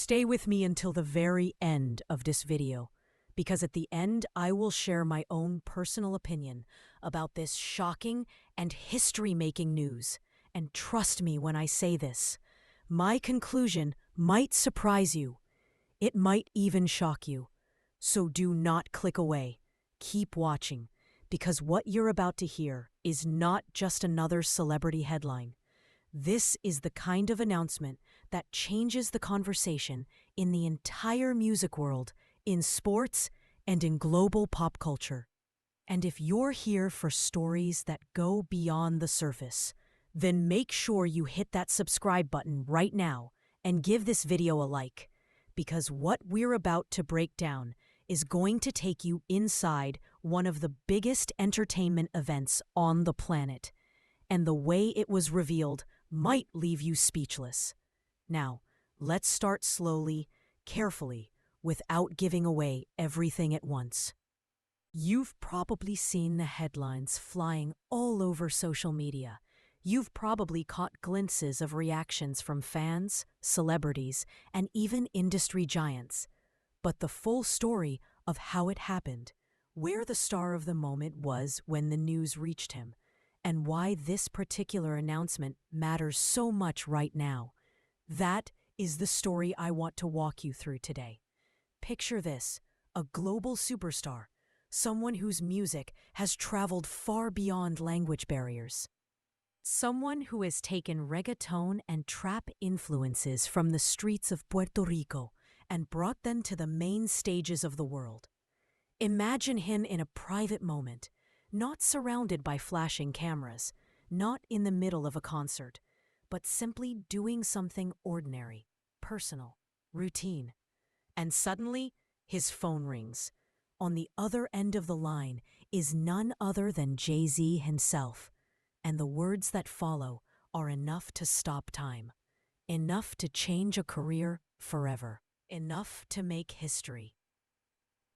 Stay with me until the very end of this video, because at the end I will share my own personal opinion about this shocking and history-making news. And trust me when I say this, my conclusion might surprise you. It might even shock you. So do not click away. Keep watching, because what you're about to hear is not just another celebrity headline. This is the kind of announcement that changes the conversation in the entire music world, in sports, and in global pop culture. And if you're here for stories that go beyond the surface, then make sure you hit that subscribe button right now and give this video a like, because what we're about to break down is going to take you inside one of the biggest entertainment events on the planet, and the way it was revealed might leave you speechless. Now, let's start slowly, carefully, without giving away everything at once. You've probably seen the headlines flying all over social media. You've probably caught glimpses of reactions from fans, celebrities, and even industry giants. But the full story of how it happened, where the star of the moment was when the news reached him, and why this particular announcement matters so much right now, that is the story I want to walk you through today. Picture this, a global superstar, someone whose music has traveled far beyond language barriers. Someone who has taken reggaeton and trap influences from the streets of Puerto Rico and brought them to the main stages of the world. Imagine him in a private moment, not surrounded by flashing cameras, not in the middle of a concert, but simply doing something ordinary, personal, routine. And suddenly, his phone rings. On the other end of the line is none other than Jay-Z himself. And the words that follow are enough to stop time, enough to change a career forever, enough to make history.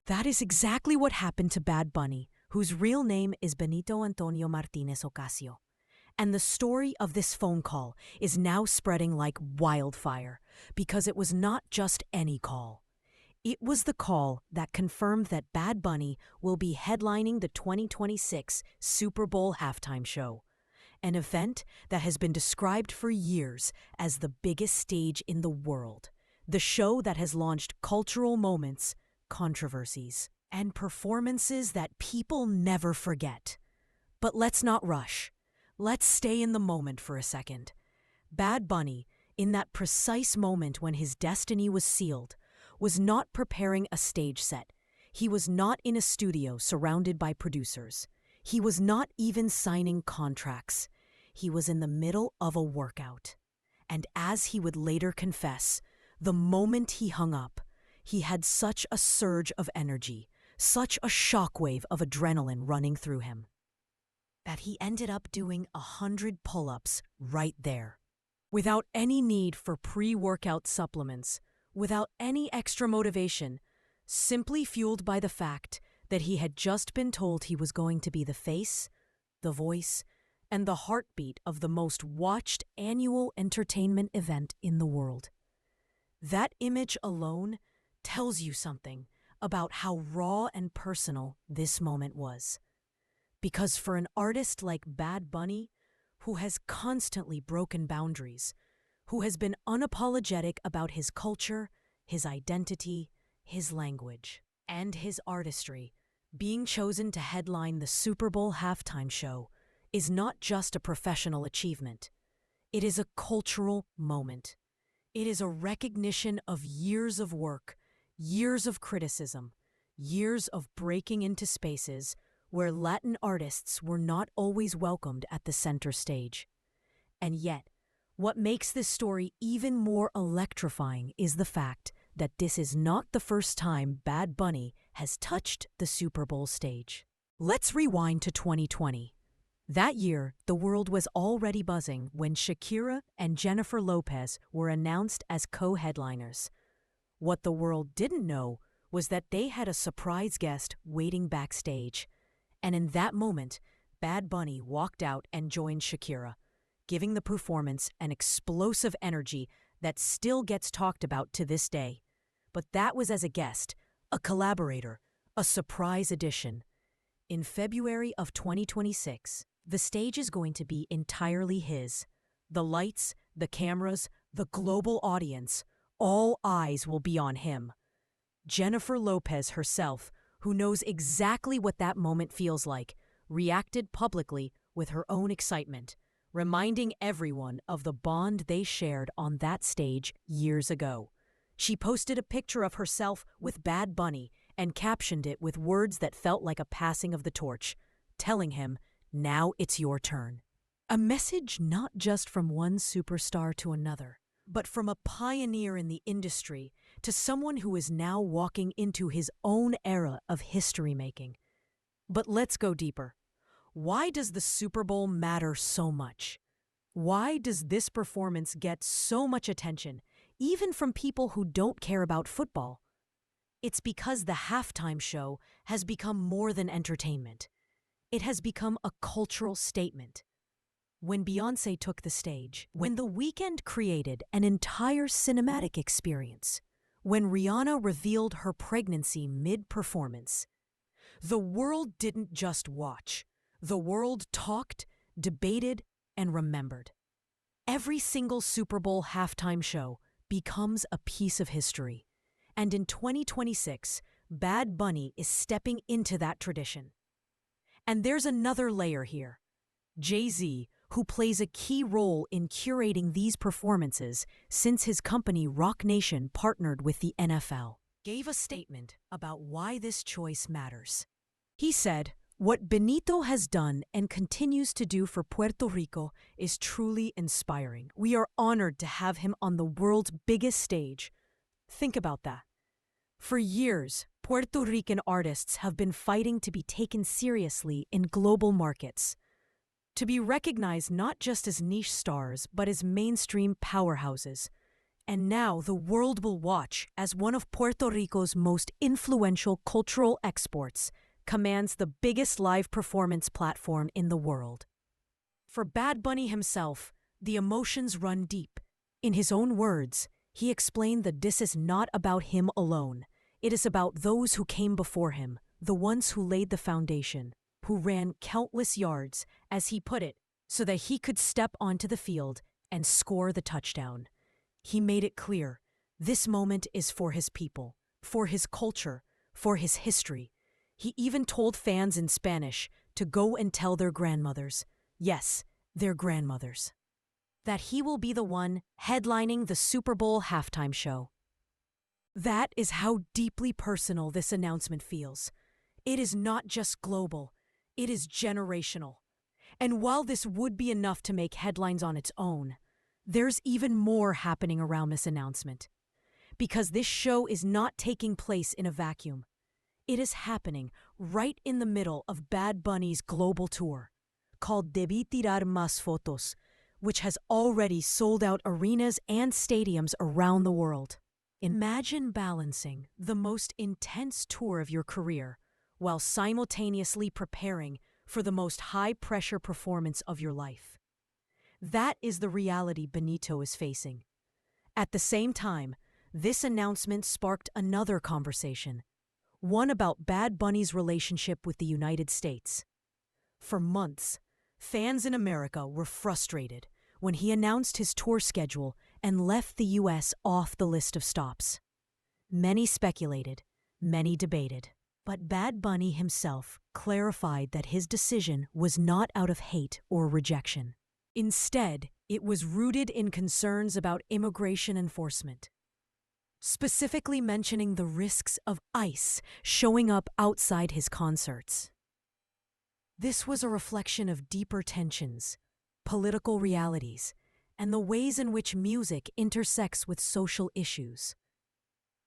That is exactly what happened to Bad Bunny, whose real name is Benito Antonio Martinez Ocasio. And the story of this phone call is now spreading like wildfire, because it was not just any call. It was the call that confirmed that Bad Bunny will be headlining the 2026 Super Bowl halftime show, an event that has been described for years as the biggest stage in the world, the show that has launched cultural moments, controversies, and performances that people never forget. But let's not rush. Let's stay in the moment for a second. Bad Bunny, in that precise moment when his destiny was sealed, was not preparing a stage set. He was not in a studio surrounded by producers. He was not even signing contracts. He was in the middle of a workout. And as he would later confess, the moment he hung up, he had such a surge of energy, such a shockwave of adrenaline running through him, that he ended up doing 100 pull-ups right there, without any need for pre-workout supplements, without any extra motivation, simply fueled by the fact that he had just been told he was going to be the face, the voice, and the heartbeat of the most watched annual entertainment event in the world. That image alone tells you something about how raw and personal this moment was. Because for an artist like Bad Bunny, who has constantly broken boundaries, who has been unapologetic about his culture, his identity, his language, and his artistry, being chosen to headline the Super Bowl halftime show is not just a professional achievement. It is a cultural moment. It is a recognition of years of work, years of criticism, years of breaking into spaces where Latin artists were not always welcomed at the center stage. And yet, what makes this story even more electrifying is the fact that this is not the first time Bad Bunny has touched the Super Bowl stage. Let's rewind to 2020. That year, the world was already buzzing when Shakira and Jennifer Lopez were announced as co-headliners. What the world didn't know was that they had a surprise guest waiting backstage. And in that moment, Bad Bunny walked out and joined Shakira, giving the performance an explosive energy that still gets talked about to this day. But that was as a guest, a collaborator, a surprise edition. In February of 2026, the stage is going to be entirely his. The lights, the cameras, the global audience, all eyes will be on him. Jennifer Lopez herself, who knows exactly what that moment feels like, reacted publicly with her own excitement, reminding everyone of the bond they shared on that stage years ago. She posted a picture of herself with Bad Bunny and captioned it with words that felt like a passing of the torch, telling him, "Now it's your turn." A message not just from one superstar to another, but from a pioneer in the industry to someone who is now walking into his own era of history making. But let's go deeper. Why does the Super Bowl matter so much? Why does this performance get so much attention, even from people who don't care about football? It's because the halftime show has become more than entertainment. It has become a cultural statement. When Beyoncé took the stage, when The Weeknd created an entire cinematic experience, when Rihanna revealed her pregnancy mid-performance, the world didn't just watch. The world talked, debated, and remembered. Every single Super Bowl halftime show becomes a piece of history. And in 2026, Bad Bunny is stepping into that tradition. And there's another layer here. Jay-Z, who plays a key role in curating these performances since his company Roc Nation partnered with the NFL, gave a statement about why this choice matters. He said, "What Benito has done and continues to do for Puerto Rico is truly inspiring. We are honored to have him on the world's biggest stage." Think about that. For years, Puerto Rican artists have been fighting to be taken seriously in global markets, to be recognized not just as niche stars but as mainstream powerhouses. And now the world will watch as one of Puerto Rico's most influential cultural exports commands the biggest live performance platform in the world. For Bad Bunny himself, the emotions run deep. In his own words, he explained that this is not about him alone. It is about those who came before him, the ones who laid the foundation, who ran countless yards, as he put it, so that he could step onto the field and score the touchdown. He made it clear, this moment is for his people, for his culture, for his history. He even told fans in Spanish to go and tell their grandmothers, yes, their grandmothers, that he will be the one headlining the Super Bowl halftime show. That is how deeply personal this announcement feels. It is not just global, it is generational. And while this would be enough to make headlines on its own, there's even more happening around this announcement. Because this show is not taking place in a vacuum. It is happening right in the middle of Bad Bunny's global tour, called Debí Tirar Más Fotos, which has already sold out arenas and stadiums around the world. Imagine balancing the most intense tour of your career while simultaneously preparing for the most high-pressure performance of your life. That is the reality Benito is facing. At the same time, this announcement sparked another conversation, one about Bad Bunny's relationship with the United States. For months, fans in America were frustrated when he announced his tour schedule and left the U.S. off the list of stops. Many speculated, many debated, but Bad Bunny himself clarified that his decision was not out of hate or rejection. Instead, it was rooted in concerns about immigration enforcement, specifically mentioning the risks of ICE showing up outside his concerts. This was a reflection of deeper tensions, political realities, and the ways in which music intersects with social issues.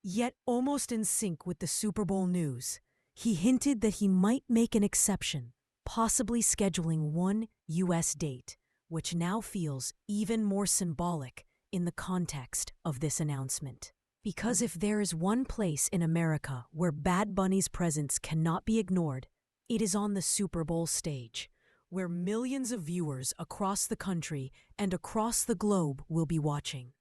Yet, almost in sync with the Super Bowl news, he hinted that he might make an exception, possibly scheduling one U.S. date, which now feels even more symbolic in the context of this announcement. Because if there is one place in America where Bad Bunny's presence cannot be ignored, it is on the Super Bowl stage, where millions of viewers across the country and across the globe will be watching.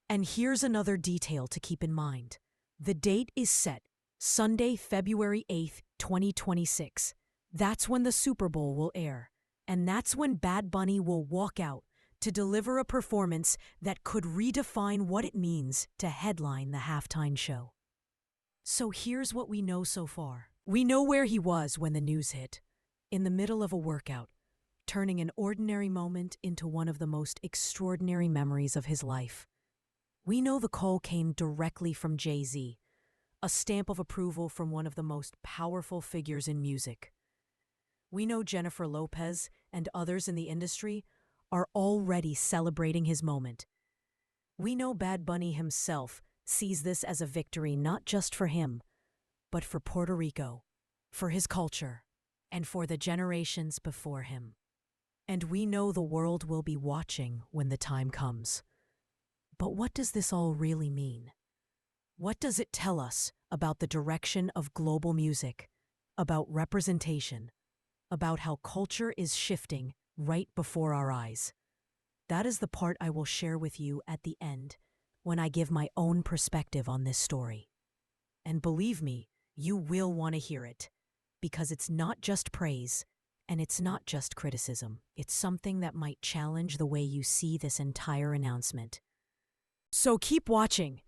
And here's another detail to keep in mind. The date is set, Sunday, February 8th, 2026. That's when the Super Bowl will air. And that's when Bad Bunny will walk out to deliver a performance that could redefine what it means to headline the halftime show. So here's what we know so far. We know where he was when the news hit. In the middle of a workout, turning an ordinary moment into one of the most extraordinary memories of his life. We know the call came directly from Jay-Z, a stamp of approval from one of the most powerful figures in music. We know Jennifer Lopez and others in the industry are already celebrating his moment. We know Bad Bunny himself sees this as a victory not just for him, but for Puerto Rico, for his culture, and for the generations before him. And we know the world will be watching when the time comes. But what does this all really mean? What does it tell us about the direction of global music, about representation, about how culture is shifting right before our eyes? That is the part I will share with you at the end when I give my own perspective on this story. And believe me, you will want to hear it, because it's not just praise and it's not just criticism. It's something that might challenge the way you see this entire announcement. So keep watching,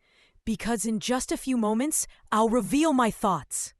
because in just a few moments, I'll reveal my thoughts.